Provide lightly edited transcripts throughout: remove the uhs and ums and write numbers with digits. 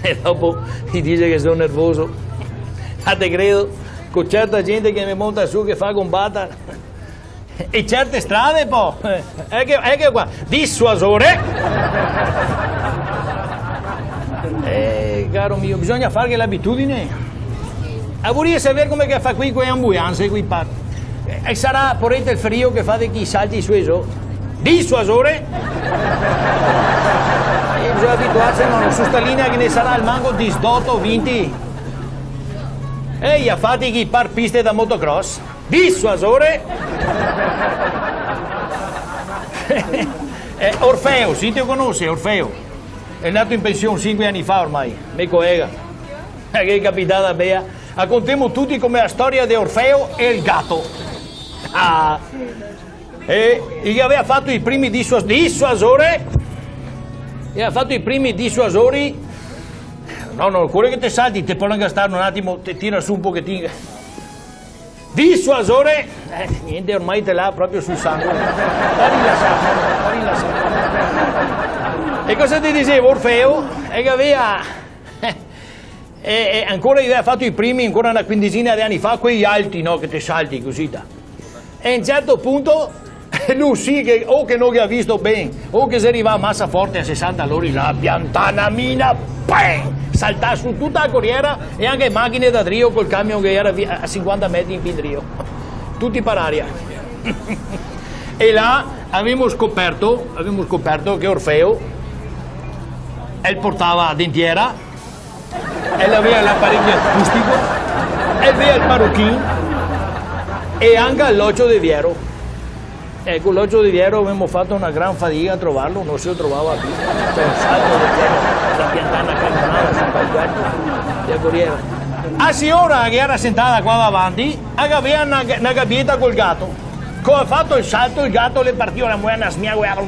E dopo ti dice che sono nervoso. A te credo, con certa gente che mi monta su che fa combatta. E certe strade poi. È che qua, dissuasore. Caro mio, bisogna fare l'abitudine. A vorrei sapere come che fa qui con le ambulanze, qui par. E sarà porrete il frio che fate chi salti su e su. Dissuasore. E bisogna abituarsi, ma su sta linea che ne sarà il mango disdotto, vinti. Ehi, fate chi par piste da motocross. Dissuasore. Orfeo, sì, ti conosci, Orfeo. È nato in pensione 5 anni fa ormai, mio collega. Che è capitata bea. Raccontiamo tutti come la storia di Orfeo e il gatto. E gli aveva fatto i primi dissuasori. Gli aveva fatto i primi dissuasori. No, quello che ti salti, ti puoi ingastare un attimo, ti tira su un pochettino. Dissuasore. Niente, ormai te l'ha proprio sul sangue. Sta rilassato. E cosa ti dicevo, Orfeo? È che aveva... ancora gli aveva fatto i primi, ancora una quindicina di anni fa, quegli alti, no? Che ti salti così da. E a un certo punto, lui sì, che o che non gli ha visto bene, o che si arriva a massa forte a 60 all'ora, la piantana mina, bang! Saltare su tutta la corriera e anche macchine da trio col camion che era a 50 metri in pindrio. Tutti per aria. E là abbiamo scoperto che Orfeo e portava dentiera, e aveva l'apparecchio acustico, e aveva il parrucchino e anche l'occhio di Viero. Ecco, l'occhio di Viero abbiamo fatto una gran fatica a trovarlo, non si lo trovava più. C'è un salto di Viero, la piantana cannonata sul palchetto della corriera. A signora che era sentata qua davanti, aveva una gabbietta col gatto. Come ha fatto il salto, il gatto le partiva la muena smiaguava.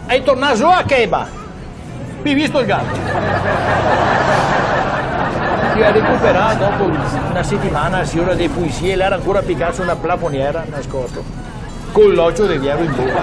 E torna su a Cheba. Hai visto il gatto? Ti ha recuperato dopo una settimana la signora dei pulizie e l'era ancora piccato su una plafoniera nascosto con l'occhio di Viero in bocca.